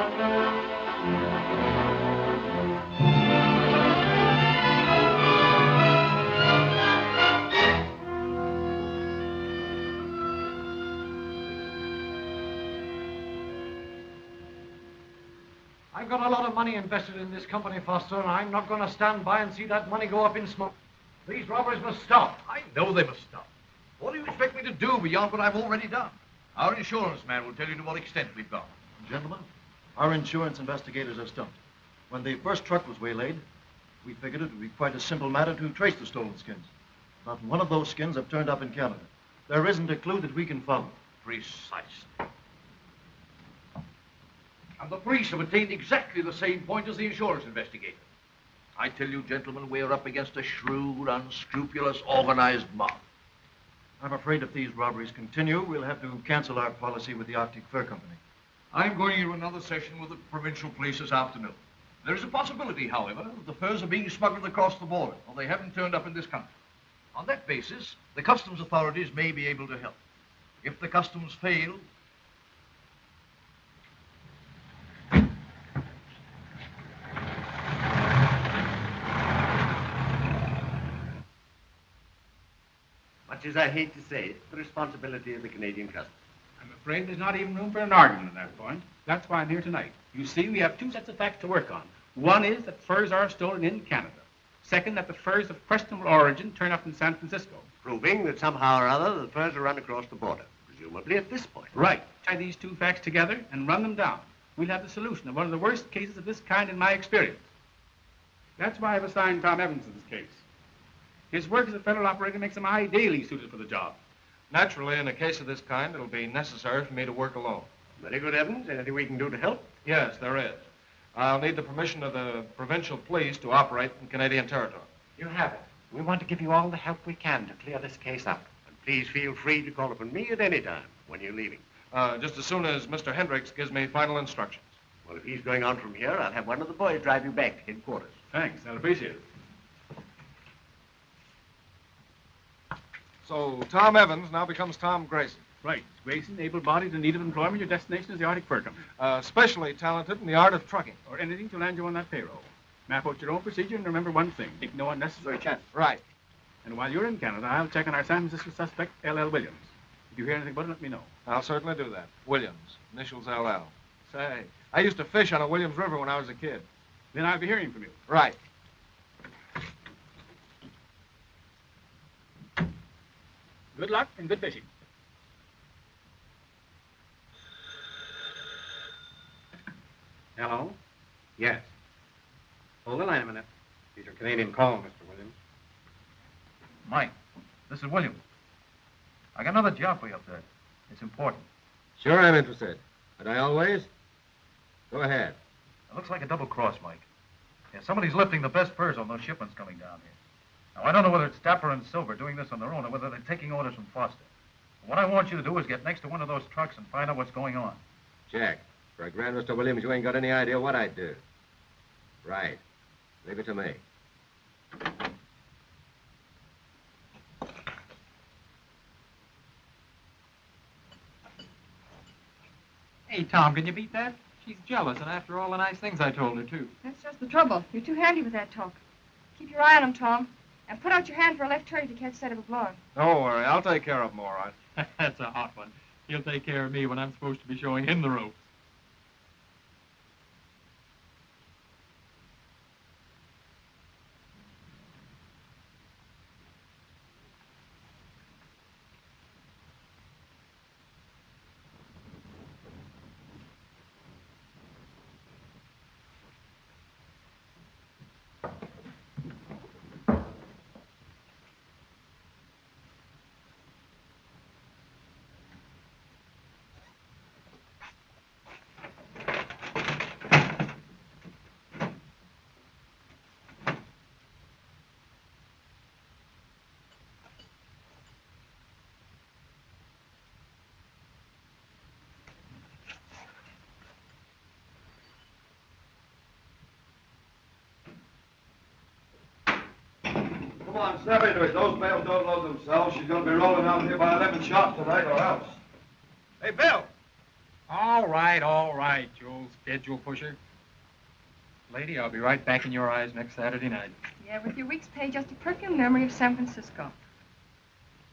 I've got a lot of money invested in this company, Foster, and I'm not going to stand by and see that money go up in smoke. These robberies must stop. I know they must stop. What do you expect me to do beyond what I've already done? Our insurance man will tell you to what extent we've gone. Gentlemen, our insurance investigators are stumped. When the first truck was waylaid, we figured it would be quite a simple matter to trace the stolen skins. Not one of those skins have turned up in Canada. There isn't a clue that we can follow. Precisely. And the police have attained exactly the same point as the insurance investigator. I tell you, gentlemen, we're up against a shrewd, unscrupulous, organized mob. I'm afraid if these robberies continue, we'll have to cancel our policy with the Arctic Fur Company. I'm going into another session with the provincial police this afternoon. There is a possibility, however, that the furs are being smuggled across the border, or they haven't turned up in this country. On that basis, the customs authorities may be able to help. If the customs fail, much as I hate to say it, the responsibility of the Canadian Customs. I'm afraid there's not even room for an argument on that point. That's why I'm here tonight. You see, we have two sets of facts to work on. One is that furs are stolen in Canada. Second, that the furs of questionable origin turn up in San Francisco. Proving that somehow or other the furs are run across the border, presumably at this point. Right. Tie these two facts together and run them down. We'll have the solution of one of the worst cases of this kind in my experience. That's why I've assigned Tom Evans to this case. His work as a federal operator makes him ideally suited for the job. Naturally, in a case of this kind, it'll be necessary for me to work alone. Very good, Evans. Anything we can do to help? Yes, there is. I'll need the permission of the provincial police to operate in Canadian territory. You have it. We want to give you all the help we can to clear this case up. And please feel free to call upon me at any time when you're leaving. Just as soon as Mr. Hendricks gives me final instructions. Well, if he's going on from here, I'll have one of the boys drive you back to headquarters. Thanks. I'll appreciate it. So Tom Evans now becomes Tom Grayson. Right. Grayson, able-bodied, in need of employment. Your destination is the Arctic Fur Company. Specially talented in the art of trucking. Or anything to land you on that payroll. Map out your own procedure and remember one thing. Take no unnecessary chances. Right. And while you're in Canada, I'll check on our San Francisco suspect, L.L. Williams. If you hear anything about it, let me know. I'll certainly do that. Williams. Initials L.L. Say, I used to fish on a Williams River when I was a kid. Then I'll be hearing from you. Right. Good luck and good fishing. Hello? Yes. Hold the line a minute. These are Canadian call, Mr. Williams. Mike, this is Williams. I got another job for you up there. It's important. Sure, I'm interested. And I always? Go ahead. It looks like a double cross, Mike. Yeah, somebody's lifting the best furs on those shipments coming down here. Now, I don't know whether it's Dapper and Silver doing this on their own or whether they're taking orders from Foster. But what I want you to do is get next to one of those trucks and find out what's going on. Jack, for a grand Mr. Williams, you ain't got any idea what I'd do. Right. Leave it to me. Hey, Tom, can you beat that? She's jealous, and after all the nice things I told her, too. That's just the trouble. You're too handy with that talk. Keep your eye on him, Tom. And put out your hand for a left turn to catch sight of a blonde. Don't worry, I'll take care of him, all right. That's a hot one. He'll take care of me when I'm supposed to be showing him the ropes. Come on, snap into it. Those bales don't load themselves. She's going to be rolling out here by 11 shots tonight or else. Hey, Bill! All right, you old schedule pusher. Lady, I'll be right back in your eyes next Saturday night. Yeah, with your week's pay just to perk your memory of San Francisco.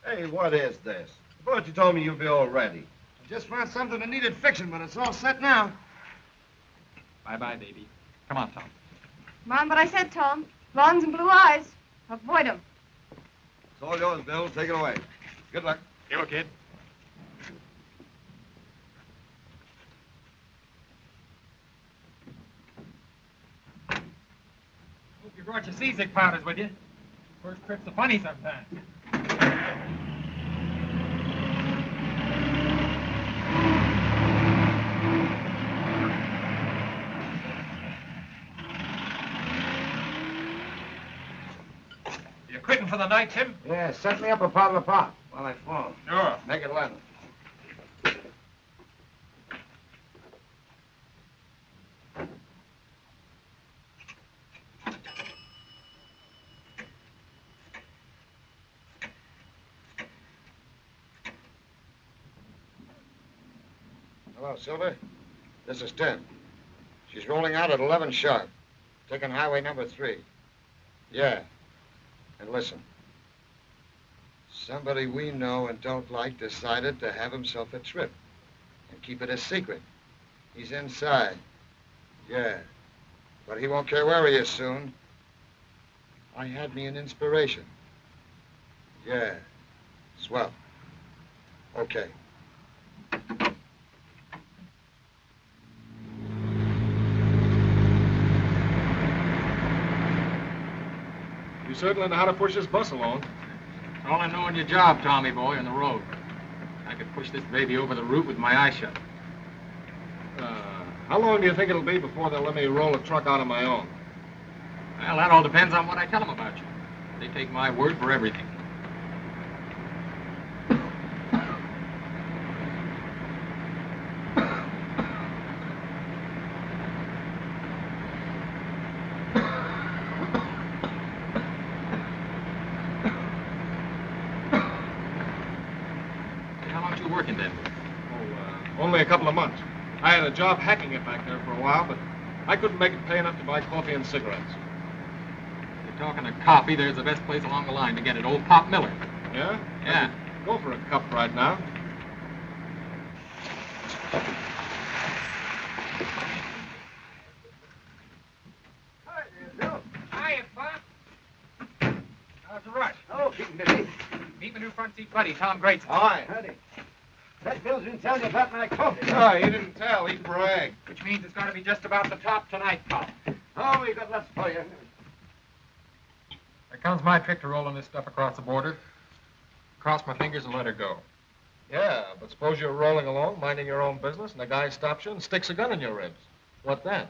Hey, what is this? I thought you told me you'd be all ready. I just found something that needed fixing, but it's all set now. Bye-bye, baby. Come on, Tom. Mind what I said, Tom. Blondes and blue eyes. Avoid them. It's all yours, Bill. Take it away. Good luck. Here, kid. Hope you brought your seasick powders with you. First trip's a funny sometimes. You quitting for the night, Tim? Yeah, set me up a bottle of pop while I fall. Sure. Make it 11. Hello, Silver. This is Tim. She's rolling out at 11 sharp, taking highway number 3. Yeah. And listen. Somebody we know and don't like decided to have himself a trip and keep it a secret. He's inside. Yeah. But he won't care where he is soon. I had me an inspiration. Yeah. Swell. Okay. You certainly know how to push this bus along. It's all I know on your job, Tommy boy, on the road. I could push this baby over the root with my eyes shut. How long do you think it'll be before they'll let me roll a truck out on my own? Well, that all depends on what I tell them about you. They take my word for everything. Only a couple of months. I had a job hacking it back there for a while, but I couldn't make it pay enough to buy coffee and cigarettes. You're talking of coffee, there's the best place along the line to get it. Old Pop Miller. Yeah? Yeah. Go for a cup right now. Hi there, Bill. Hiya, Pop. How's the rush? Oh, keeping busy. Meet my new front seat buddy, Tom Grayson. Hi. Howdy. That Bill's been telling you about my coffee. No, he didn't tell. He bragged. Which means it's going to be just about the top tonight, Pop. Oh, we got lots for you. There comes my trick to rolling this stuff across the border. Cross my fingers and let her go. Yeah, but suppose you're rolling along, minding your own business, and a guy stops you and sticks a gun in your ribs. What then?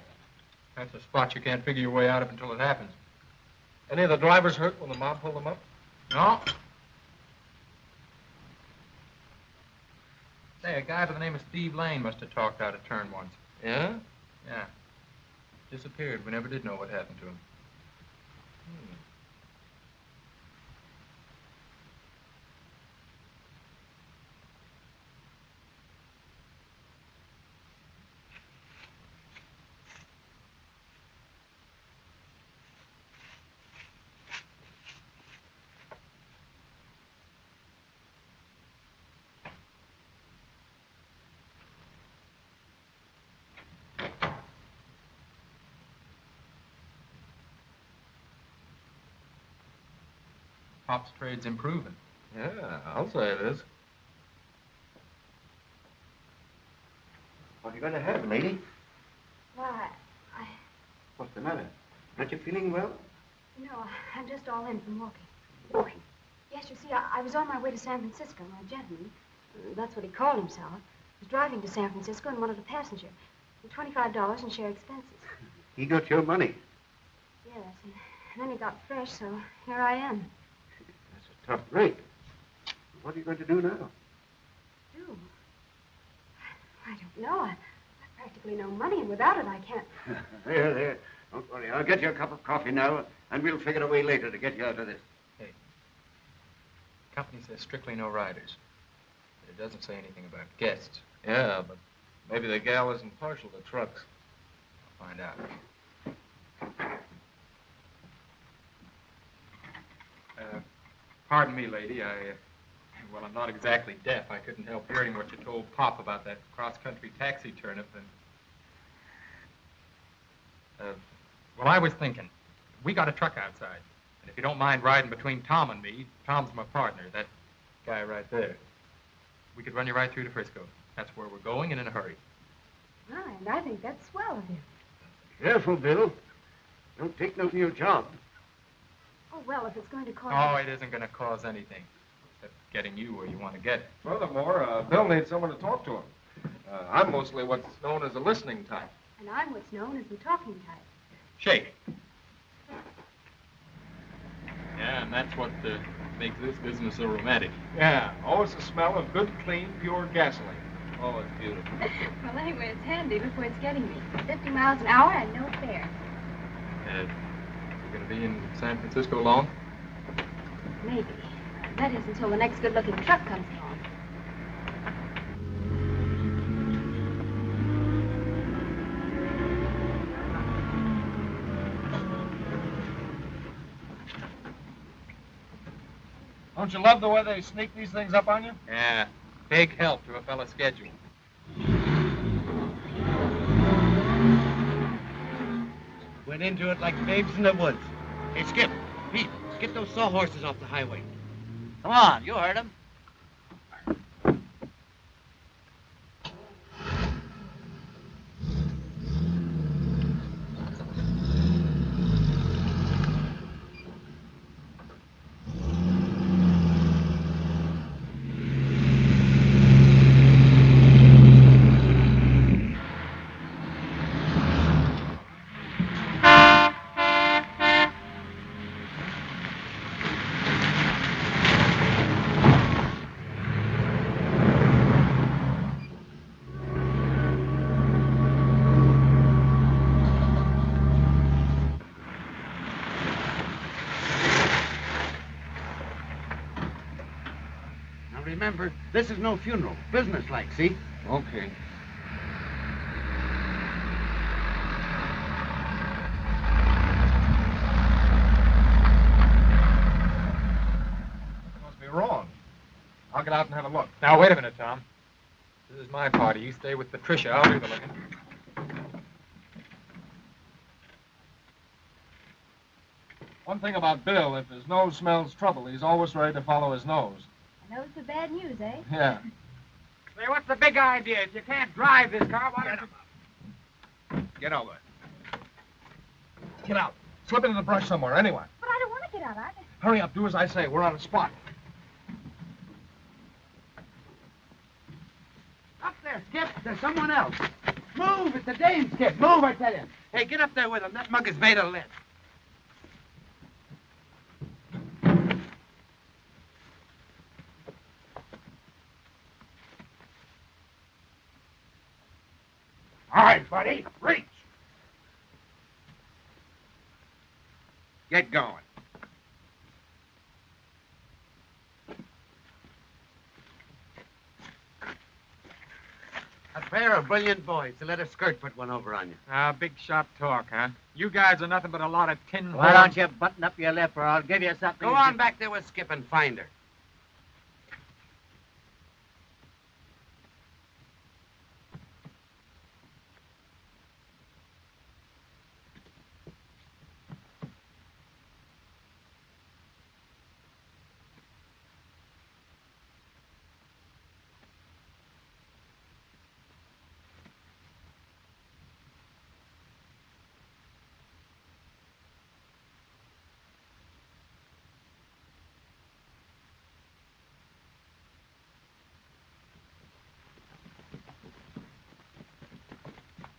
That's a spot you can't figure your way out of until it happens. Any of the drivers hurt when the mob pulled them up? No. Say, a guy by the name of Steve Lane must have talked out of turn once. Yeah? Yeah. Disappeared. We never did know what happened to him. Pop's trade's improving. Yeah, I'll say it is. What are you going to have, lady? Why, What's the matter? Aren't you feeling well? no, I'm just all in from walking. Walking? Yes, you see, I was on my way to San Francisco. My gentleman, that's what he called himself, was driving to San Francisco and wanted a passenger. $25 and share expenses. He got your money. Yes, and then he got fresh, so here I am. That's a tough break. What are you going to do now? Do? I don't know. I've practically no money, and without it, I can't. There. Don't worry. I'll get you a cup of coffee now, and we'll figure a way later to get you out of this. Hey, the company says strictly no riders. But it doesn't say anything about guests. Yeah, but Maybe the gal isn't partial to trucks. I'll find out. Pardon me, lady. Well, I'm not exactly deaf. I couldn't help hearing what you told Pop about that cross-country taxi turnip. Well, I was thinking, we got a truck outside. And if you don't mind riding between Tom and me, Tom's my partner, that guy right there. We could run you right through to Frisco. That's where we're going and in a hurry. Ah, and I think that's swell of you. Careful, Bill. Don't take no new job. Oh, well, if it's going to cost... Oh, it isn't going to cause anything, except getting you where you want to get it. Furthermore, Bill needs someone to talk to him. I'm mostly what's known as a listening type. And I'm what's known as the talking type. Shake. Yeah, and that's what makes this business so romantic. Yeah, always the smell of good, clean, pure gasoline. Oh, it's beautiful. Well, anyway, it's handy. Look where it's getting me. 50 miles an hour and no fare. You're going to be in San Francisco long? Maybe. That is until the next good-looking truck comes along. Don't you love the way they sneak these things up on you? Yeah, big help to a fella's schedule. Went into it like babes in the woods. Hey, Skip, Pete, get those sawhorses off the highway. Come on, you heard him. Remember, this is no funeral. Business-like, see? Okay. Must be wrong. I'll get out and have a look. Now, wait a minute, Tom. This is my party. You stay with Patricia. I'll do the looking. One thing about Bill, if his nose smells trouble, he's always ready to follow his nose. Nose for bad news, eh? Yeah. Say, what's the big idea? If you can't drive this car, why don't you... Get over. Get out. Slip into the brush somewhere, anyway. But I don't want to get out. Hurry up. Do as I say. We're on a spot. Up there, Skip. There's someone else. Move. It's the dame, Skip. Move, I tell you. Hey, get up there with him. That mug is made of lead. All right, buddy. Reach. Get going. A pair of brilliant boys to let a skirt put one over on you. Big shot talk, huh? You guys are nothing but a lot of tin Why don't you button up your lip or I'll give you something. Go on back there with Skip and find her.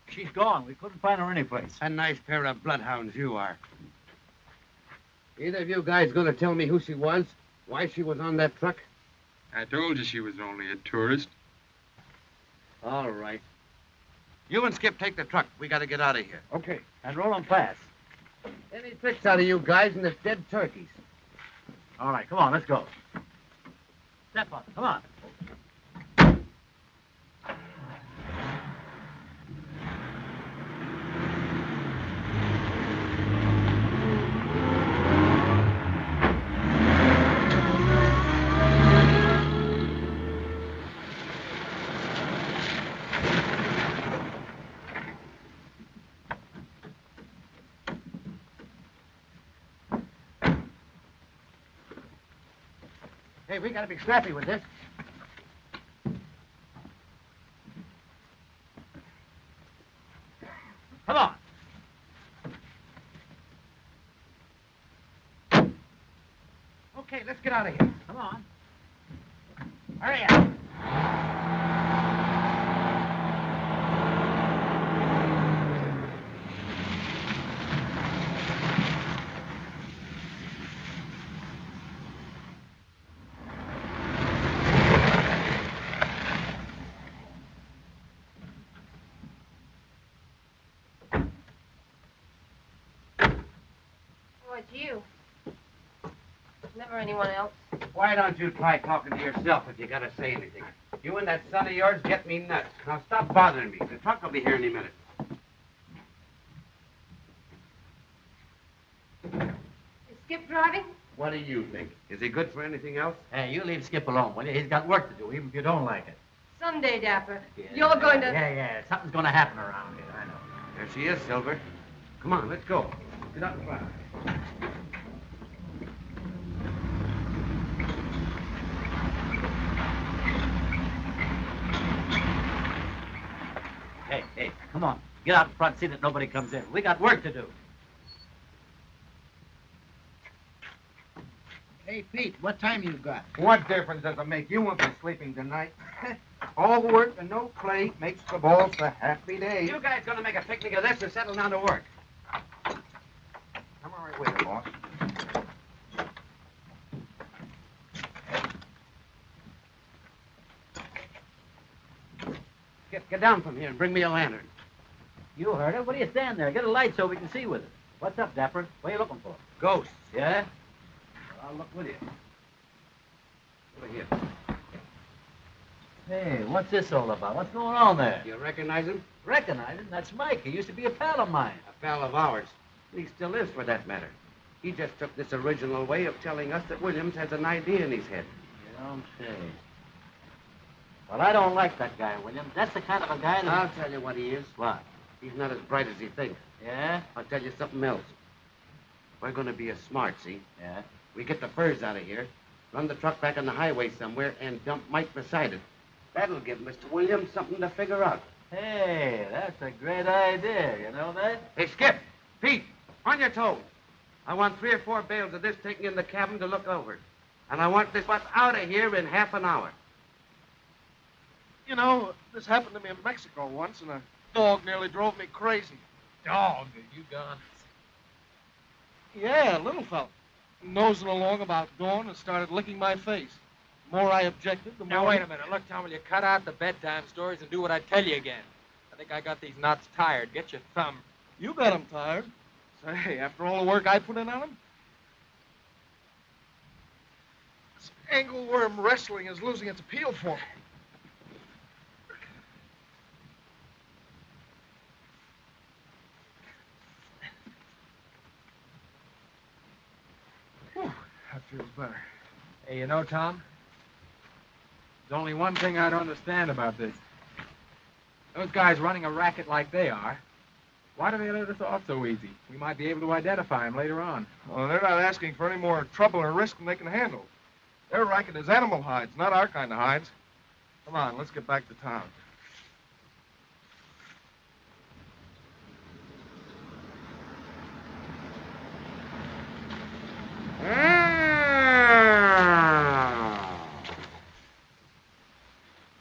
She's gone. We couldn't find her anyplace. A nice pair of bloodhounds you are. Either of you guys going to tell me who she was? Why she was on that truck? I told you she was only a tourist. All right. You and Skip take the truck. We got to get out of here. Okay. And roll them fast. Any tricks out of you guys and it's dead turkeys. All right, come on, let's go. Step on, come on. Hey, we gotta be snappy with this. Come on. Okay, let's get out of here. Come on. Hurry up. Oh, it's you. Never anyone else. Why don't you try talking to yourself if you gotta say anything? You and that son of yours get me nuts. Now stop bothering me. The truck will be here any minute. Is Skip driving? What do you think? Is he good for anything else? Hey, you leave Skip alone, will you? He's got work to do, even if you don't like it. Someday, Dapper. Yeah, You're going to... Yeah. Something's going to happen around here, I know. There she is, Silver. Come on, let's go. Get up and try. Hey, come on. Get out in front, see that nobody comes in. We got work to do. Hey, Pete, what time you got? What difference does it make? You won't be sleeping tonight. All the work and no play makes the boss a happy day. You guys gonna make a picnic of this or settle down to work? Come on right with you, boss. Get down from here and bring me a lantern. You heard it. What are you standing there? Get a light so we can see with it. What's up, Dapper? What are you looking for? Ghosts. Yeah? Well, I'll look with you. Over here. Hey, what's this all about? What's going on there? You recognize him? Recognize him? That's Mike. He used to be a pal of mine. A pal of ours. He still is, for that matter. He just took this original way of telling us that Williams has an idea in his head. You don't say. Well, I don't like that guy, Williams. That's the kind of a guy that... I'll tell you what he is. What? He's not as bright as he thinks. Yeah? I'll tell you something else. We're going to be a smart, see? Yeah? We get the furs out of here, run the truck back on the highway somewhere, and dump Mike beside it. That'll give Mr. Williams something to figure out. Hey, that's a great idea. You know that? Hey, Skip, Pete, on your toes. I want 3 or 4 bales of this taken in the cabin to look over. And I want this stuff out of here in half an hour. You know, this happened to me in Mexico once, and a dog nearly drove me crazy. Dog, you gone? Yeah, little fella. Nosing along about dawn and started licking my face. The more I objected, the more... Now, wait a minute. Look, Tom, will you cut out the bedtime stories and do what I tell you again? I think I got these knots tired. Get your thumb. You got them tired. Say, after all the work I put in on them? This angleworm wrestling is losing its appeal for me. Whew, that feels better. Hey, you know, Tom, there's only one thing I don't understand about this. Those guys running a racket like they are, why do they let us off so easy? We might be able to identify them later on. Well, they're not asking for any more trouble or risk than they can handle. Their racket is animal hides, not our kind of hides. Come on, let's get back to town.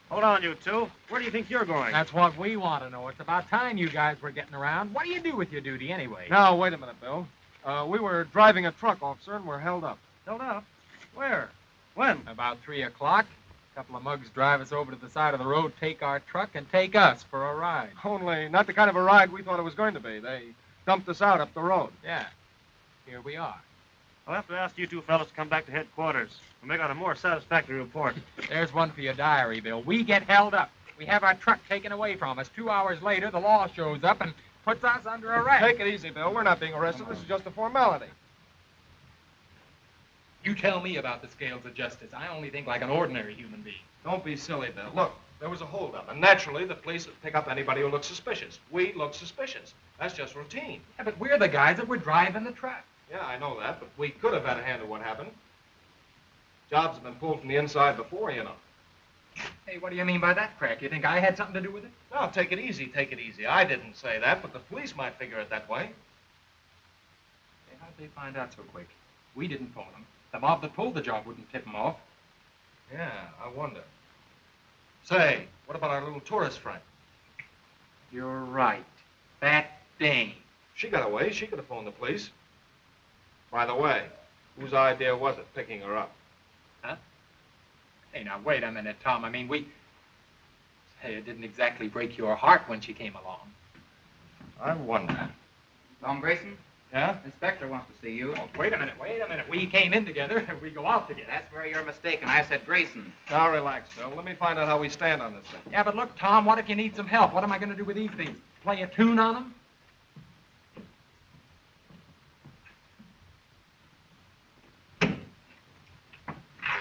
Hold on, you two. Where do you think you're going? That's what we want to know. It's about time you guys were getting around. What do you do with your duty anyway? Now, wait a minute, Bill. We were driving a truck, officer, and we're held up. Held up? Where? When? About 3 o'clock. A couple of mugs drive us over to the side of the road, take our truck, and take us for a ride. Only not the kind of a ride we thought it was going to be. They dumped us out up the road. Yeah. Here we are. I'll have to ask you two fellas to come back to headquarters and make out a more satisfactory report. There's one for your diary, Bill. We get held up. We have our truck taken away from us. 2 hours later, the law shows up and puts us under arrest. Take it easy, Bill. We're not being arrested. This is just a formality. You tell me about the scales of justice. I only think like an ordinary human being. Don't be silly, Bill. Look, there was a holdup, and naturally the police would pick up anybody who looks suspicious. We look suspicious. That's just routine. Yeah, but we're the guys that were driving the truck. Yeah, I know that, but we could have had a hand in what happened. Jobs have been pulled from the inside before, you know. Hey, what do you mean by that, Crack? You think I had something to do with it? Now, take it easy, take it easy. I didn't say that, but the police might figure it that way. Hey, how'd they find out so quick? We didn't phone them. The mob that pulled the job wouldn't tip them off. Yeah, I wonder. Say, what about our little tourist friend? You're right. That dame. She got away. She could have phoned the police. By the way, whose idea was it, picking her up? Huh? Hey, now, wait a minute, Tom. I mean, Hey, it didn't exactly break your heart when she came along. I wonder. Tom Grayson? Yeah? Inspector wants to see you. Oh, wait a minute. We came in together. We go out together. That's where you're mistaken. I said Grayson. Now, relax, Bill. Let me find out how we stand on this thing. Yeah, but look, Tom, what if you need some help? What am I going to do with these things? Play a tune on them?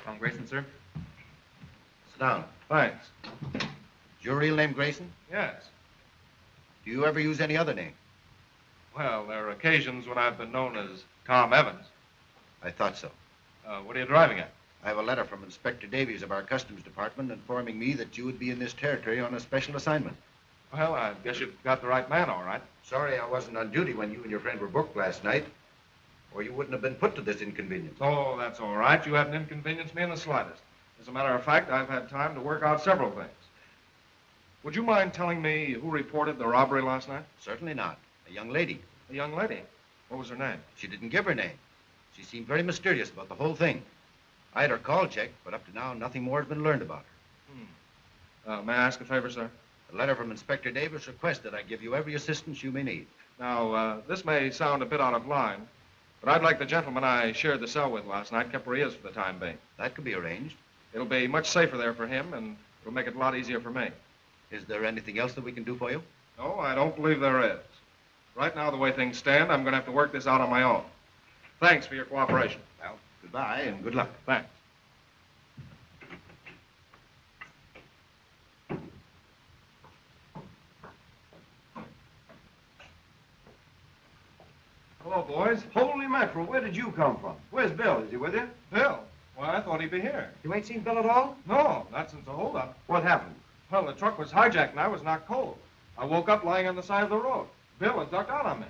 Tom Grayson, sir? Sit down. Thanks. Is your real name Grayson? Yes. Do you ever use any other name? Well, there are occasions when I've been known as Tom Evans. I thought so. What are you driving at? I have a letter from Inspector Davies of our Customs Department informing me that you would be in this territory on a special assignment. Well, I guess you've got the right man, all right. Sorry I wasn't on duty when you and your friend were booked last night, or you wouldn't have been put to this inconvenience. Oh, that's all right. You haven't inconvenienced me in the slightest. As a matter of fact, I've had time to work out several things. Would you mind telling me who reported the robbery last night? Certainly not. A young lady. A young lady? What was her name? She didn't give her name. She seemed very mysterious about the whole thing. I had her call checked, but up to now, nothing more has been learned about her. May I ask a favor, sir? A letter from Inspector Davis requests that I give you every assistance you may need. Now, this may sound a bit out of line, but I'd like the gentleman I shared the cell with last night kept where he is for the time being. That could be arranged. It'll be much safer there for him, and it'll make it a lot easier for me. Is there anything else that we can do for you? No, I don't believe there is. Right now, the way things stand, I'm going to have to work this out on my own. Thanks for your cooperation. Well, goodbye and good luck. Thanks. Hello, boys. Holy mackerel, where did you come from? Where's Bill? Is he with you? Bill? Why, I thought he'd be here. You ain't seen Bill at all? No, not since the holdup. What happened? Well, the truck was hijacked and I was knocked cold. I woke up lying on the side of the road. Bill had ducked out on me.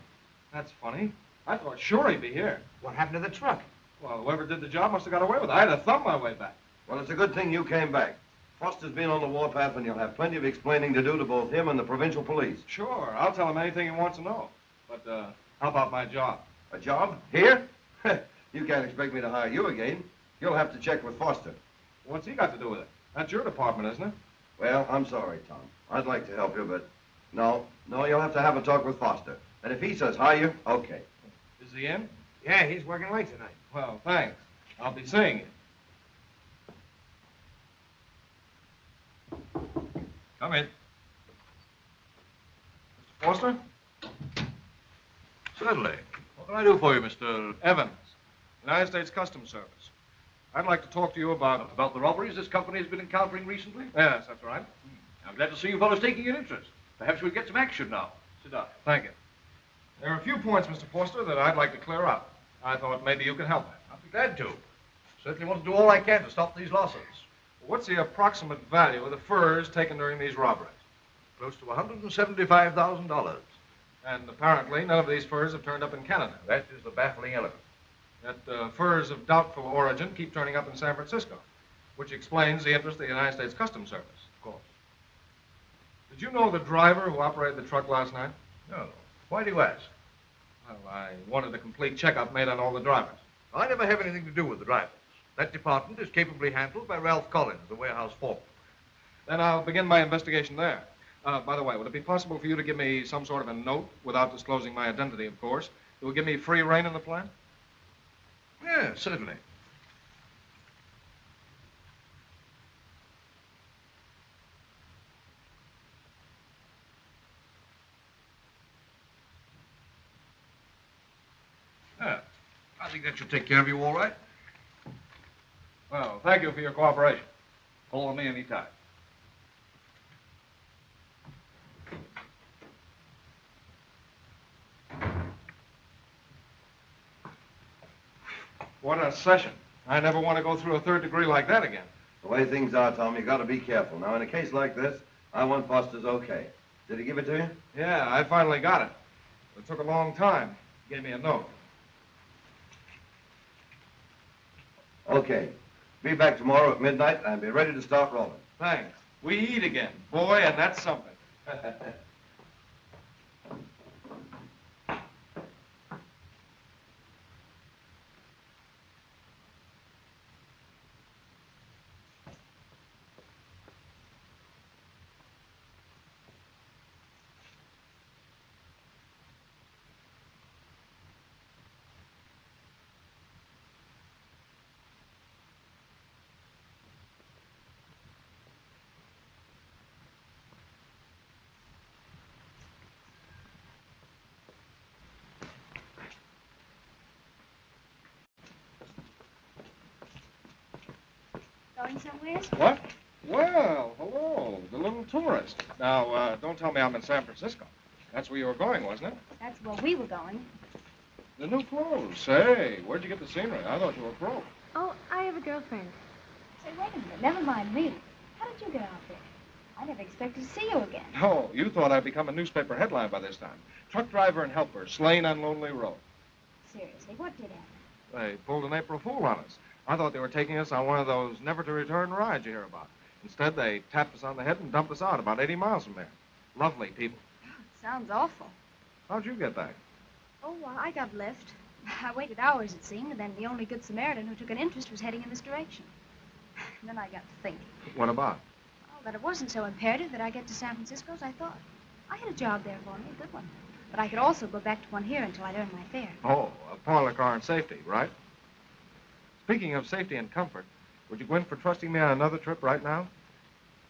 That's funny. I thought sure he'd be here. What happened to the truck? Well, whoever did the job must have got away with it. I had to thumb my way back. Well, it's a good thing you came back. Foster's been on the warpath, and you'll have plenty of explaining to do to both him and the provincial police. Sure, I'll tell him anything he wants to know. But, how about my job? A job? Here? You can't expect me to hire you again. You'll have to check with Foster. What's he got to do with it? That's your department, isn't it? Well, I'm sorry, Tom. I'd like to help you, but no, you'll have to have a talk with Foster. And if he says hire you, okay. Is he in? Yeah, he's working late tonight. Well, thanks. I'll be seeing you. Come in. Mr. Foster? Certainly. What can I do for you, Mr. Evans, United States Customs Service. I'd like to talk to you about... About the robberies this company has been encountering recently? Yes, that's right. I'm glad to see you fellows taking an interest. Perhaps we'll get some action now. Sit down. Thank you. There are a few points, Mr. Foster, that I'd like to clear up. I thought maybe you could help me. I'll be glad to. Certainly want to do all I can to stop these losses. What's the approximate value of the furs taken during these robberies? Close to $175,000. And apparently none of these furs have turned up in Canada. That is the baffling element. Yet furs of doubtful origin keep turning up in San Francisco, which explains the interest of the United States Customs Service, of course. Did you know the driver who operated the truck last night? No. Why do you ask? Well, I wanted a complete checkup made on all the drivers. I never have anything to do with the drivers. That department is capably handled by Ralph Collins, the warehouse foreman. Then I'll begin my investigation there. By the way, would it be possible for you to give me some sort of a note, without disclosing my identity, of course, that would give me free rein in the plant? Yes, certainly. Yeah, I think that should take care of you all right. Well, thank you for your cooperation. Call on me anytime. What a session. I never want to go through a third degree like that again. The way things are, Tom, you got to be careful. Now, in a case like this, I want Foster's okay. Did he give it to you? Yeah, I finally got it. It took a long time. He gave me a note. Okay. Be back tomorrow at midnight and be ready to start rolling. Thanks. We eat again. Boy, and that's something. Going somewhere? What? Well, hello, the little tourist. Now, don't tell me I'm in San Francisco. That's where you were going, wasn't it? That's where we were going. The new clothes. Say, where'd you get the scenery? I thought you were broke. Oh, I have a girlfriend. Say, wait a minute. Never mind me. How did you get out there? I never expected to see you again. No, you thought I'd become a newspaper headline by this time. Truck driver and helper, slain on Lonely Road. Seriously, what did happen? They pulled an April Fool on us. I thought they were taking us on one of those never-to-return rides you hear about. Instead, they tapped us on the head and dumped us out about 80 miles from there. Lovely people. Sounds awful. How'd you get back? Oh, I got left. I waited hours, it seemed, and then the only good Samaritan who took an interest was heading in this direction. And then I got to thinking. What about? Oh, that it wasn't so imperative that I get to San Francisco as I thought. I had a job there for me, a good one. But I could also go back to one here until I'd earned my fare. Oh, a parlor car and safety, right? Speaking of safety and comfort, would you go in for trusting me on another trip right now?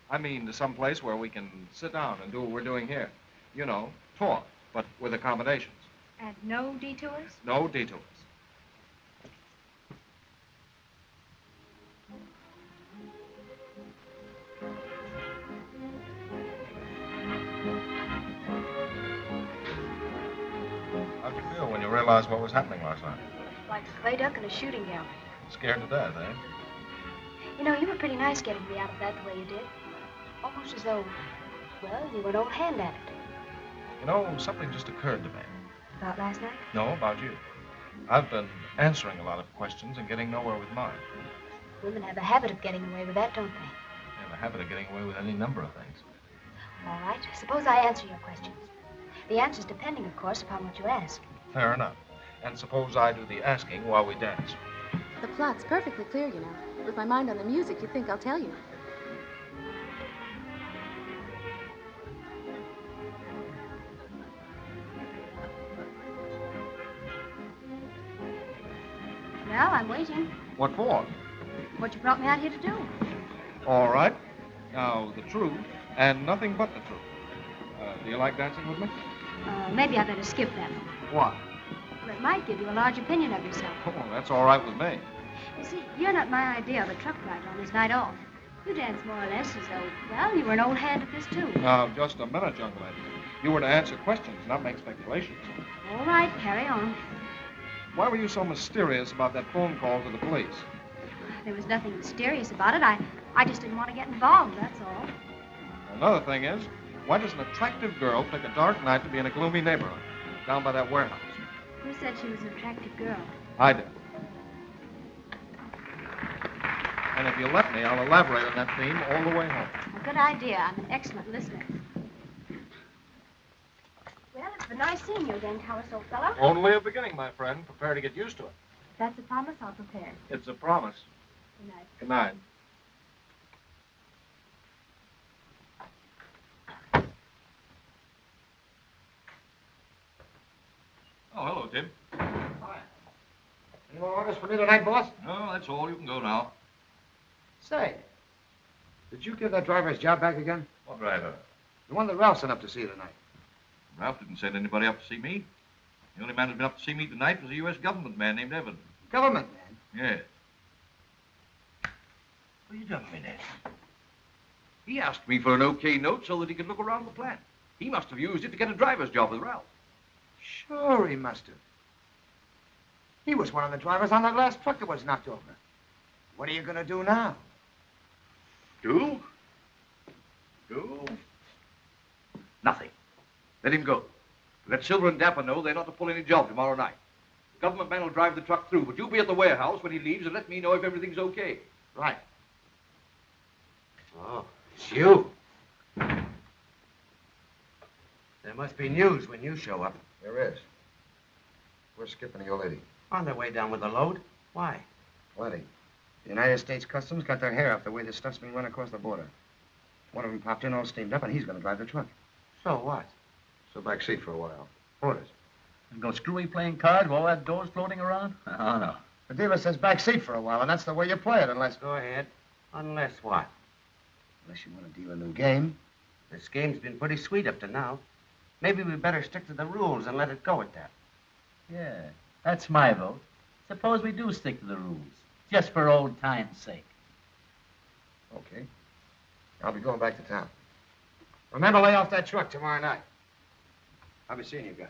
I mean, to some place where we can sit down and do what we're doing here. You know, talk, but with accommodations. And no detours? No detours. How'd you feel when you realized what was happening last night? Like a clay duck in a shooting gallery. Scared to death, eh? You know, you were pretty nice getting me out of that the way you did. Almost as though, well, you were an old hand at it. You know, something just occurred to me. About last night? No, about you. I've been answering a lot of questions and getting nowhere with mine. Women have a habit of getting away with that, don't they? They have a habit of getting away with any number of things. All right. Suppose I answer your questions. The answer's depending, of course, upon what you ask. Fair enough. And suppose I do the asking while we dance. The plot's perfectly clear, you know. With my mind on the music, you'd think I'll tell you. Well, I'm waiting. What for? What you brought me out here to do. All right. Now, the truth, and nothing but the truth. Do you like dancing with me? Maybe I better skip that one. Why? Well, it might give you a large opinion of yourself. Oh, that's all right with me. You see, you're not my idea of a truck driver on his night off. You dance more or less as though, well, you were an old hand at this, too. Now, just a minute, young lady. You were to answer questions, not make speculations. All right, carry on. Why were you so mysterious about that phone call to the police? There was nothing mysterious about it. I just didn't want to get involved, that's all. Another thing is, why does an attractive girl pick a dark night to be in a gloomy neighborhood, down by that warehouse? Who said she was an attractive girl? I did. And if you let me, I'll elaborate on that theme all the way home. A good idea. I'm an excellent listener. Well, it's been nice seeing you again, Thomas, old fellow. Only a beginning, my friend. Prepare to get used to it. If that's a promise, I'll prepare. It's a promise. Good night. Good night. Oh, hello, Tim. Hi. Any more orders for me tonight, boss? No, that's all. You can go now. Say, did you give that driver his job back again? What driver? The one that Ralph sent up to see you tonight. Ralph didn't send anybody up to see me. The only man who's been up to see me tonight was a U.S. government man named Evan. Government man? Yeah. What are you doing, Ned? He asked me for an okay note so that he could look around the plant. He must have used it to get a driver's job with Ralph. Sure he must have. He was one of the drivers on that last truck that was knocked over. What are you going to do now? Do? Nothing. Let him go. Let Silver and Dapper know they're not to pull any job tomorrow night. The government man will drive the truck through, but you'll be at the warehouse when he leaves and let me know if everything's okay. Right. Oh, it's you. There must be news when you show up. There is. Where's Skip and the old lady? On their way down with the load. Why? Plenty. The United States Customs got their hair off the way this stuff's been run across the border. One of them popped in all steamed up, and he's going to drive the truck. So what? So back seat for a while. Orders. And go screwy playing cards while that door's floating around? Oh, no. The dealer says back seat for a while, and that's the way you play it, unless... Go ahead. Unless what? Unless you want to deal a new game. This game's been pretty sweet up to now. Maybe we better stick to the rules and let it go at that. Yeah, that's my vote. Suppose we do stick to the rules, just for old time's sake. Okay. I'll be going back to town. Remember, lay off that truck tomorrow night. I'll be seeing you guys.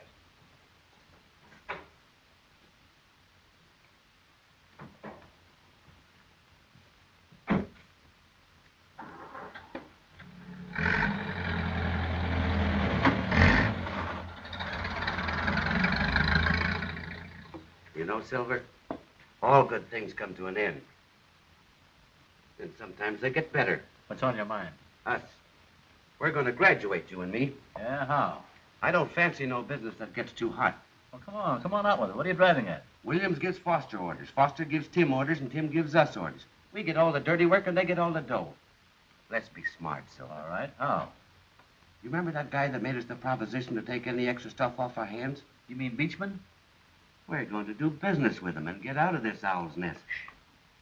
You know, Silver, all good things come to an end. And sometimes they get better. What's on your mind? Us. We're going to graduate, you and me. Yeah, how? I don't fancy no business that gets too hot. Well, come on out with it. What are you driving at? Williams gives Foster orders. Foster gives Tim orders, and Tim gives us orders. We get all the dirty work, and they get all the dough. Let's be smart, Silver. All right. How? You remember that guy that made us the proposition to take any extra stuff off our hands? You mean Beachman? We're going to do business with him and get out of this owl's nest.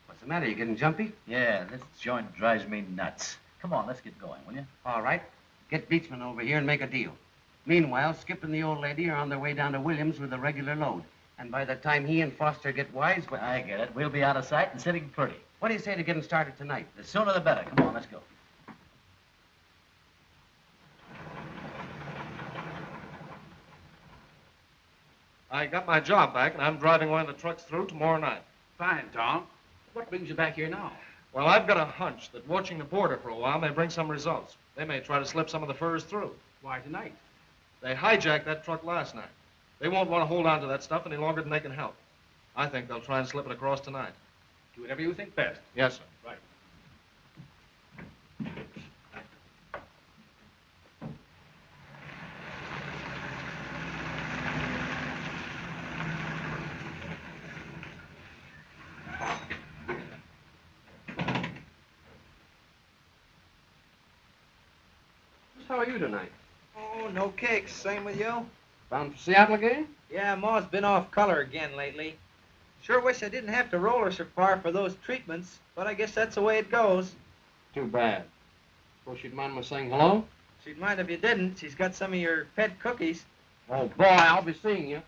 What's the matter? You getting jumpy? Yeah, this joint drives me nuts. Come on, let's get going, will you? All right. Get Beachman over here and make a deal. Meanwhile, Skip and the old lady are on their way down to Williams with a regular load. And by the time he and Foster get wise, well... I get it. We'll be out of sight and sitting pretty. What do you say to getting started tonight? The sooner the better. Come on, let's go. I got my job back, and I'm driving one of the trucks through tomorrow night. Fine, Tom. What brings you back here now? Well, I've got a hunch that watching the border for a while may bring some results. They may try to slip some of the furs through. Why tonight? They hijacked that truck last night. They won't want to hold on to that stuff any longer than they can help. I think they'll try and slip it across tonight. Do whatever you think best. Yes, sir. Right. How are you tonight? Oh, no kicks. Same with you? Bound for Seattle again? Yeah, Ma's been off color again lately. Sure wish I didn't have to roll her so far for those treatments, but I guess that's the way it goes. Too bad. Suppose she'd mind my saying hello? She'd mind if you didn't. She's got some of your pet cookies. Oh, boy, I'll be seeing you.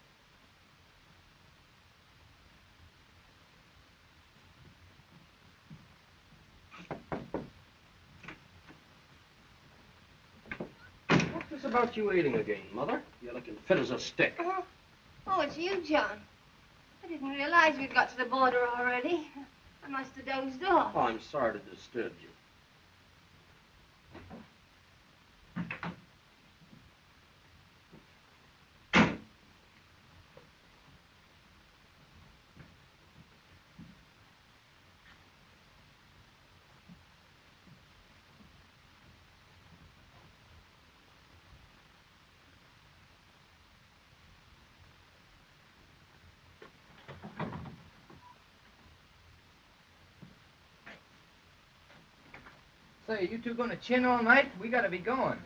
What's this about you eating again, Mother? You're looking fit as a stick. Oh, it's you, John. I didn't realize we'd got to the border already. I must have dozed off. Oh, I'm sorry to disturb you. Say, you two gonna chin all night? We gotta be going.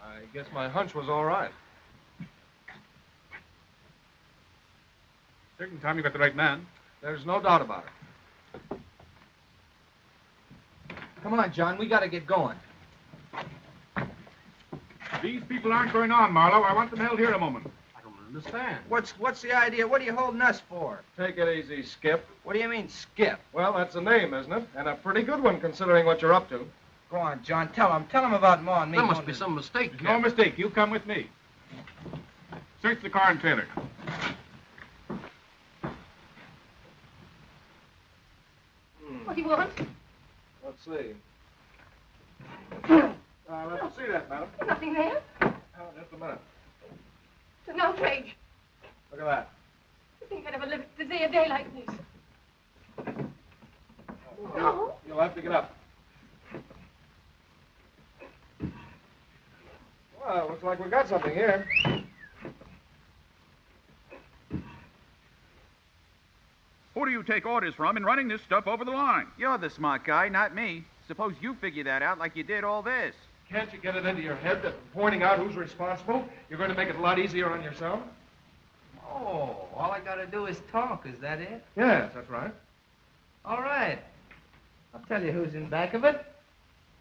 I guess my hunch was all right. Certain time you got the right man. There's no doubt about it. Come on, John. We gotta get going. These people aren't going on, Marlowe. I want them held here a moment. I don't understand. What's the idea? What are you holding us for? Take it easy, Skip. What do you mean, Skip? Well, that's a name, isn't it? And a pretty good one, considering what you're up to. Go on, John. Tell him about Ma and me. There must be some mistake. No mistake. You come with me. Search the car and trailer. see. Let's see that, madam. Nothing there. Just a minute. It's an outrage. Look at that. To think I'd ever live to see a day like this. No. You'll have to get up. Well, looks like we got something here. Who do you take orders from in running this stuff over the line? You're the smart guy, not me. Suppose you figure that out like you did all this. Can't you get it into your head that pointing out who's responsible, you're going to make it a lot easier on yourself? Oh, all I gotta do is talk, is that it? Yes, that's right. All right. I'll tell you who's in back of it.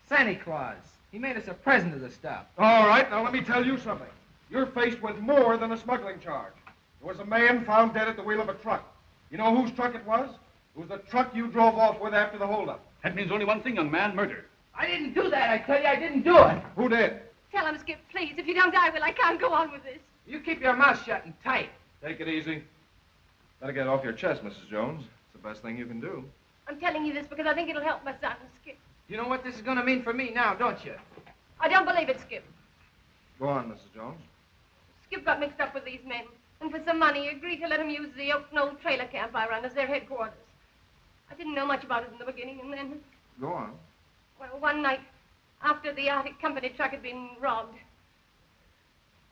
Santa Claus. He made us a present of the stuff. All right, now let me tell you something. You're faced with more than a smuggling charge. There was a man found dead at the wheel of a truck. You know whose truck it was? It was the truck you drove off with after the holdup. That means only one thing, young man, murder. I didn't do that, I tell you. I didn't do it. Who did? Tell him, Skip, please. If you don't, I will. I can't go on with this. You keep your mouth shut and tight. Take it easy. Better get it off your chest, Mrs. Jones. It's the best thing you can do. I'm telling you this because I think it'll help my son, Skip. You know what this is going to mean for me now, don't you? I don't believe it, Skip. Go on, Mrs. Jones. Skip got mixed up with these men, and for some money agreed to let him use the old trailer camp I run as their headquarters. I didn't know much about it in the beginning, and then, Go on. well, one night, after the Arctic Company truck had been robbed,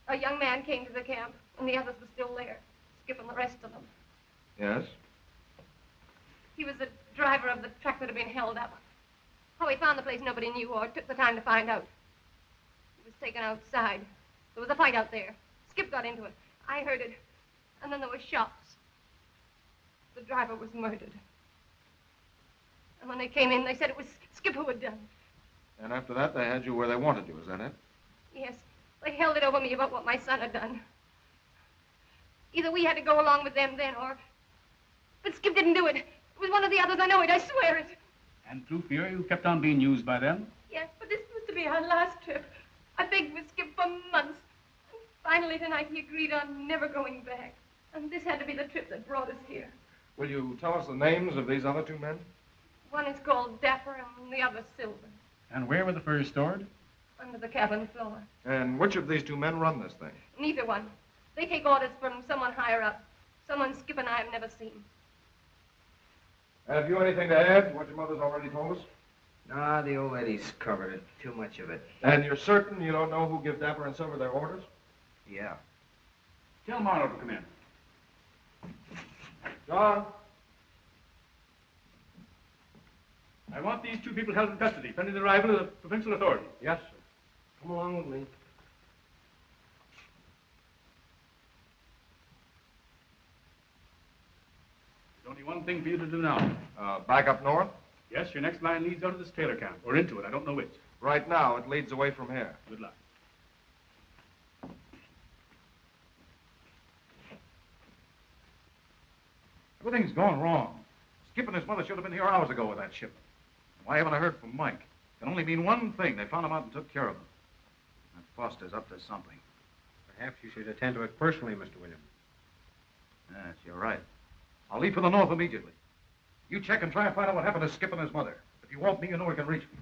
a young man came to the camp, and the others were still there, Skip and the rest of them. Yes? He was the driver of the truck that had been held up. How he found the place nobody knew or took the time to find out. He was taken outside. There was a fight out there. Skip got into it. I heard it. And then there were shots. The driver was murdered. And when they came in, they said it was Skip who had done it. And after that, they had you where they wanted you, is that it? Yes. They held it over me about what my son had done. Either we had to go along with them then, or... But Skip didn't do it. It was one of the others. I know it. I swear it. And through fear, you kept on being used by them? Yes, but this was to be our last trip. I begged with Skip for months. And finally, tonight, he agreed on never going back. And this had to be the trip that brought us here. Will you tell us the names of these other two men? One is called Dapper, and the other Silver, And where were the furs stored? under the cabin floor. And which of these two men run this thing? Neither one. They take orders from someone higher up. Someone Skip and I have never seen. Have you anything to add to what your mother's already told us? No, the old lady's covered it. Too much of it. And you're certain you don't know who give Dapper and Silver their orders? Yeah. Tell Marlowe to come in. John? I want these two people held in custody, pending the arrival of the provincial authorities. Yes, sir. Come along with me. There's only one thing for you to do now. Back up north? Yes, your next line leads out of this tailor camp, or into it. I don't know which. Right now, it leads away from here. Good luck. Everything's going wrong. Skip and his mother should have been here hours ago with that ship. Why haven't I heard from Mike? It can only mean one thing. They found him out and took care of him. That Foster's up to something. Perhaps you should attend to it personally, Mr. Williams. Yes, you're right. I'll leave for the north immediately. You check and try and find out what happened to Skip and his mother. If you want me, you know where you can reach me.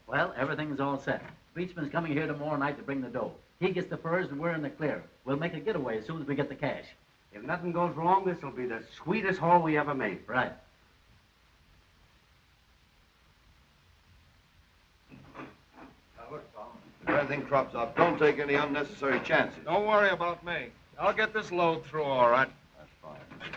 Well, everything's all set. Beachman's coming here tomorrow night to bring the dough. He gets the furs and we're in the clear. We'll make a getaway as soon as we get the cash. If nothing goes wrong, this will be the sweetest haul we ever made. Right. Now, look, Tom, if anything crops up, don't take any unnecessary chances. Don't worry about me. I'll get this load through all right. That's fine.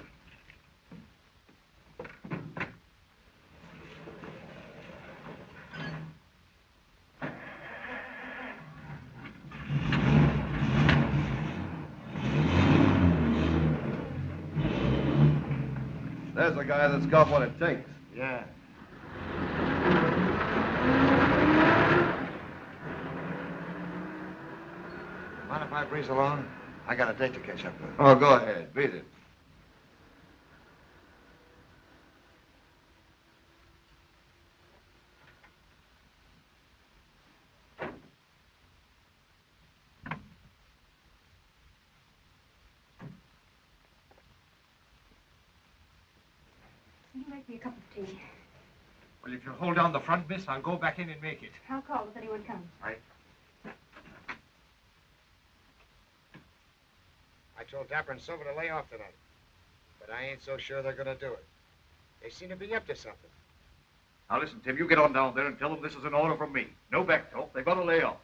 There's a guy that's got what it takes. Yeah. Mind if I breeze along? I got a date to catch up with. Oh, go ahead. Beat it. Can you make me a cup of tea? Well, if you'll hold down the front, miss, I'll go back in and make it. I'll call if anyone comes. Right. I told Dapper and Silver to lay off tonight. But I ain't so sure they're gonna do it. They seem to be up to something. Now listen, Tim, you get on down there and tell them this is an order from me. No back talk. They've got to lay off.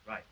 Right.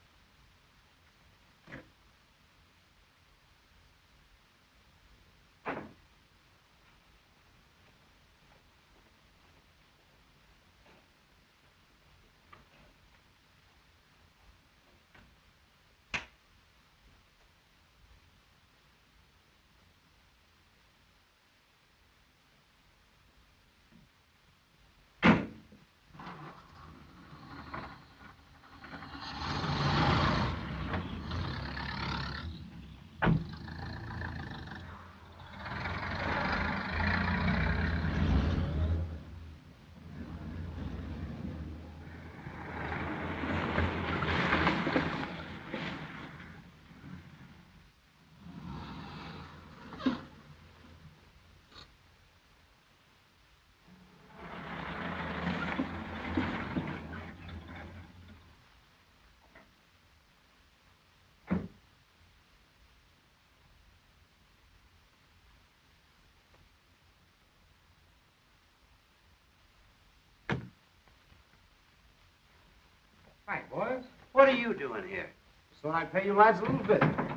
Hi, boys. What are you doing here? Just thought I'd pay you lads a little bit. How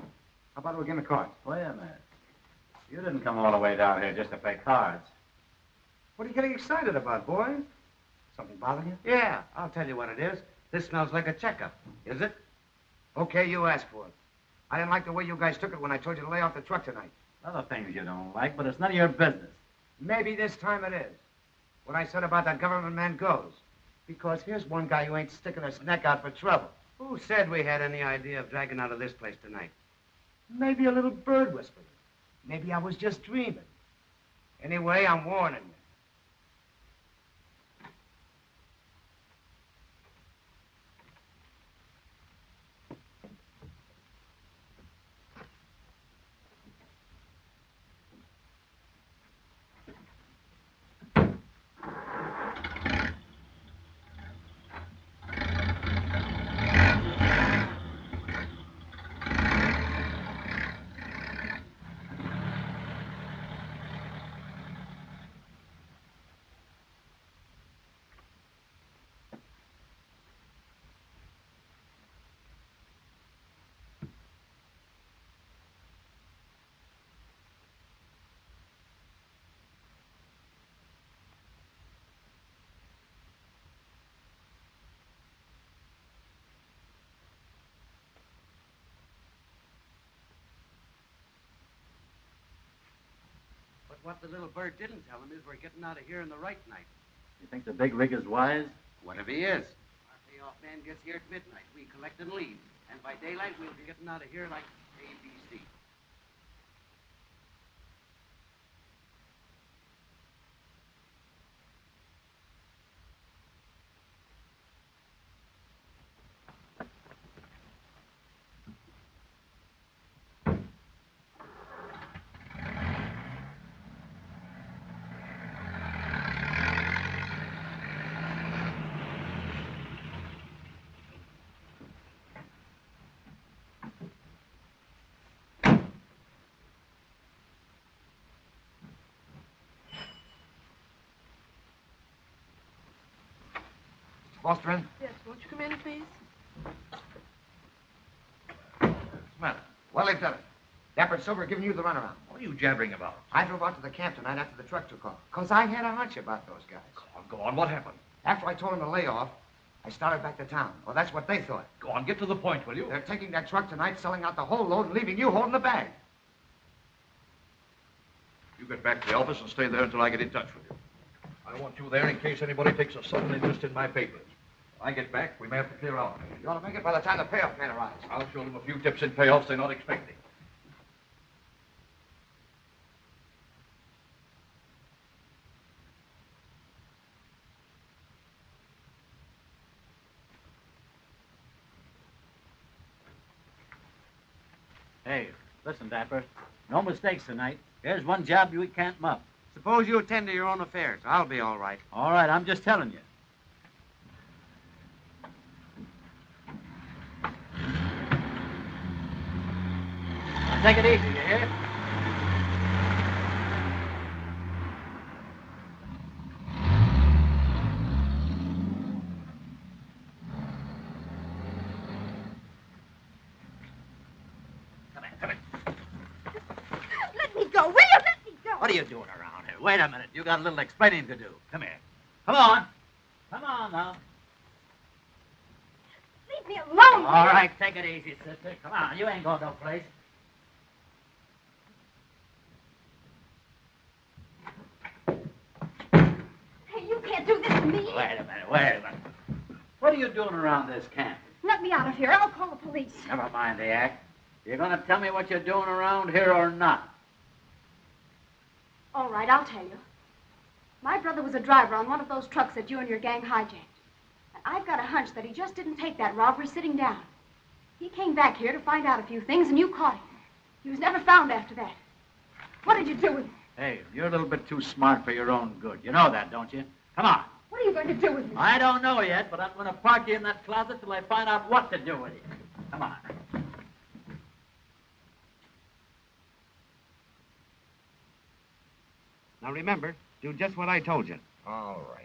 about we get in the cards? Wait a minute. You didn't come all the way down here just to play cards. What are you getting excited about, boys? Something bothering you? Yeah, I'll tell you what it is. This smells like a checkup. Is it? Okay, you asked for it. I didn't like the way you guys took it when I told you to lay off the truck tonight. Other things you don't like, but it's none of your business. Maybe this time it is. What I said about that government man goes. Because here's one guy who ain't sticking his neck out for trouble. Who said we had any idea of dragging out of this place tonight? Maybe a little bird whispering. Maybe I was just dreaming. Anyway, I'm warning you. But what the little bird didn't tell him is we're getting out of here in the right night. You think the big rig is wise? What if he is? Our payoff man gets here at midnight. We collect and leave. And by daylight, we'll be getting out of here like ABC. Foster in? Yes, won't you come in, please? What's the matter? Well, they've done it. Dapper and Silver are giving you the runaround. What are you jabbering about? I drove out to the camp tonight after the truck took off. Because I had a hunch about those guys. Go on. What happened? After I told them to lay off, I started back to town. Well, that's what they thought. Go on. Get to the point, will you? They're taking that truck tonight, selling out the whole load, and leaving you holding the bag. You get back to the office and stay there until I get in touch with you. I want you there in case anybody takes a sudden interest in my papers. When I get back, we may have to clear out. You ought to make it by the time the payoff man arrives. I'll show them a few tips in payoffs they're not expecting. Hey, listen, Dapper. No mistakes tonight. Here's one job we can't muff. Suppose you attend to your own affairs. I'll be all right. All right, I'm just telling you. Now, take it easy, you hear? Let me go, will you? Let me go. What are you doing around here? Wait a minute. You got a little explaining to do. Come here. Come on. Come on now. Leave me alone. All right, take it easy, sister. Come on. You ain't going no place. Hey, you can't do this to me. Wait a minute. What are you doing around this camp? Let me out of here. I'll call the police. Never mind the act. You're going to tell me what you're doing around here or not? All right, I'll tell you. My brother was a driver on one of those trucks that you and your gang hijacked. And I've got a hunch that he just didn't take that robbery sitting down. He came back here to find out a few things, and you caught him. He was never found after that. What did you do with him? Hey, you're a little bit too smart for your own good. You know that, don't you? Come on. What are you going to do with him? I don't know yet, but I'm going to park you in that closet till I find out what to do with you. Come on. Now remember, do just what I told you. All right.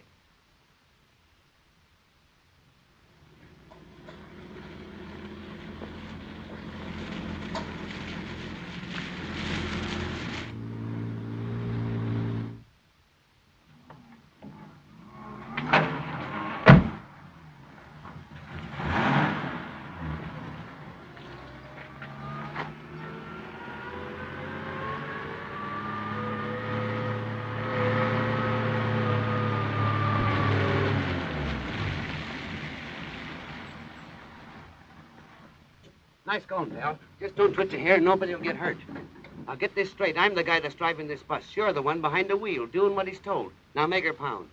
Nice going, pal. Just don't twitch your hair and nobody will get hurt. Now get this straight. I'm the guy that's driving this bus. You're the one behind the wheel, doing what he's told. Now make her pound.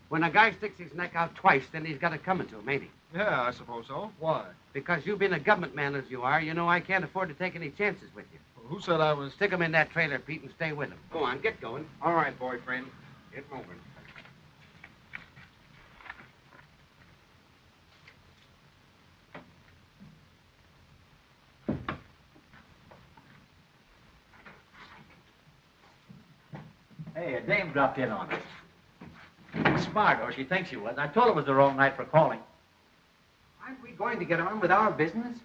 When a guy sticks his neck out twice, then he's got it coming to him, ain't he? Yeah, I suppose so. Why? Because you being a government man as you are, you know I can't afford to take any chances with you. Well, who said I was... Stick him in that trailer, Pete, and stay with him. Go on, get going. All right, boyfriend. Get moving. Hey, a dame dropped in on us. Smart, or she thinks she was. I told her it was the wrong night for calling. Aren't we going to get on with our business?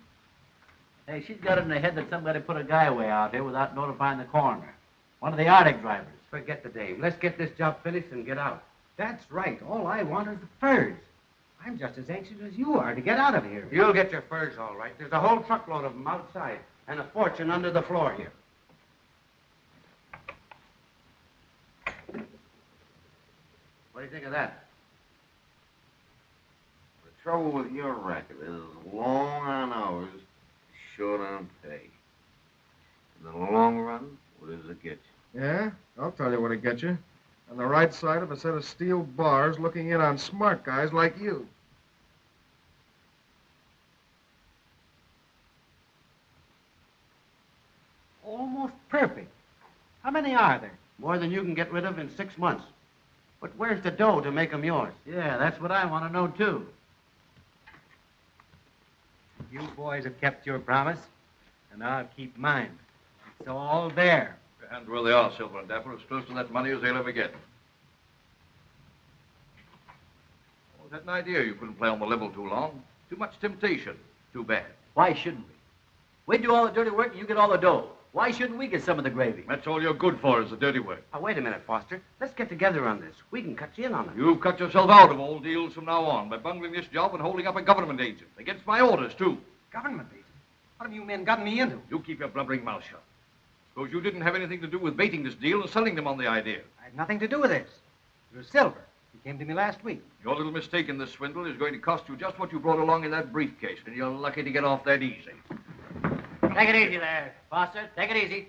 Hey, she's got it in her head that somebody put a guy away out here without notifying the coroner. One of the Arctic drivers. Forget the dame. Let's get this job finished and get out. That's right. All I want is the furs. I'm just as anxious as you are to get out of here. You'll get your furs all right. There's a whole truckload of them outside and a fortune under the floor here. What do you think of that? The trouble with your racket is long on hours, short on pay. In the long run, what does it get you? Yeah? I'll tell you what it gets you. On the right side of a set of steel bars looking in on smart guys like you. Almost perfect. How many are there? More than you can get rid of in 6 months. But where's the dough to make them yours? Yeah, that's what I want to know, too. You boys have kept your promise, and I'll keep mine. It's all there. Your hands where they are, Silver and Dapper, as close to that money as they'll ever get. had an idea you couldn't play on the level too long. Too much temptation. Too bad. Why shouldn't we? We do all the dirty work and you get all the dough. Why shouldn't we get some of the gravy? That's all you're good for is the dirty work. Now, wait a minute, Foster. Let's get together on this. We can cut you in on it. You've cut yourself out of all deals from now on by bungling this job and holding up a government agent. Against my orders, too. Government agent? What have you men gotten me into? You keep your blubbering mouth shut. Suppose you didn't have anything to do with baiting this deal and selling them on the idea. I had nothing to do with this. It was Silver. He came to me last week. Your little mistake in this swindle is going to cost you just what you brought along in that briefcase, and you're lucky to get off that easy. Take it easy there, Foster. Take it easy.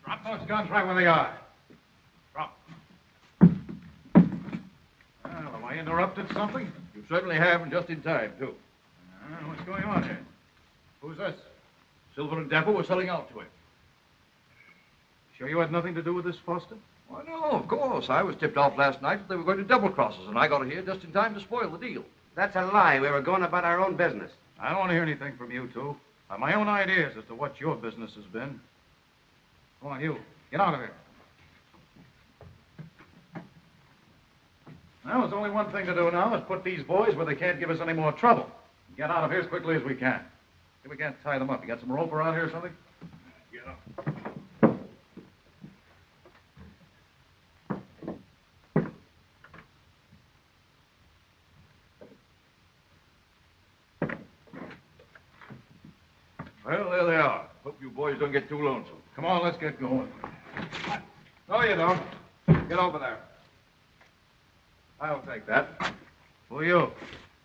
Drop those guns right where they are. Drop. Well, have I interrupted something? You certainly have, and just in time, too. What's going on here? Who's this? Silver and Dapper were selling out to him. Sure you had nothing to do with this, Foster? Why, no, of course. I was tipped off last night that they were going to double-cross us, and I got here just in time to spoil the deal. That's a lie. We were going about our own business. I don't want to hear anything from you two. I have my own ideas as to what your business has been. Come on, you. Get out of here. Well, there's only one thing to do now. Let's put these boys where they can't give us any more trouble. Get out of here as quickly as we can. See, we can't tie them up. You got some rope around here or something? Get up. Well, there they are. Hope you boys don't get too lonesome. Come on, let's get going. No, you don't. Get over there. I'll take that. Who are you?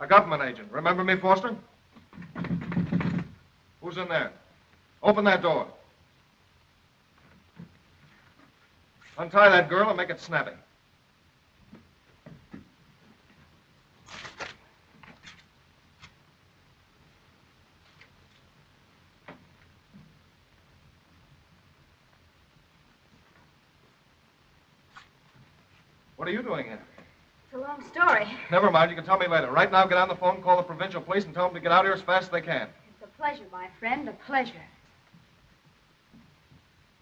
A government agent. Remember me, Foster? Who's in there? Open that door. Untie that girl and make it snappy. What are you doing here? It's a long story. Never mind, you can tell me later. Right now, get on the phone, call the provincial police, and tell them to get out here as fast as they can. It's a pleasure, my friend, a pleasure.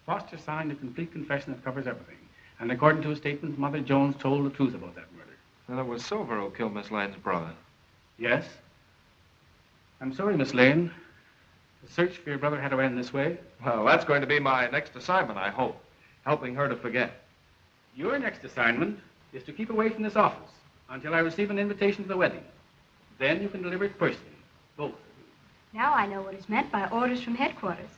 Foster signed a complete confession that covers everything. And according to his statement, Mother Jones told the truth about that murder. Then it was Silver who killed Miss Lane's brother. Yes? I'm sorry, Miss Lane. The search for your brother had to end this way. Well, that's going to be my next assignment, I hope. Helping her to forget. Your next assignment is to keep away from this office until I receive an invitation to the wedding. Then you can deliver it personally, both of you. Now I know what is meant by orders from headquarters.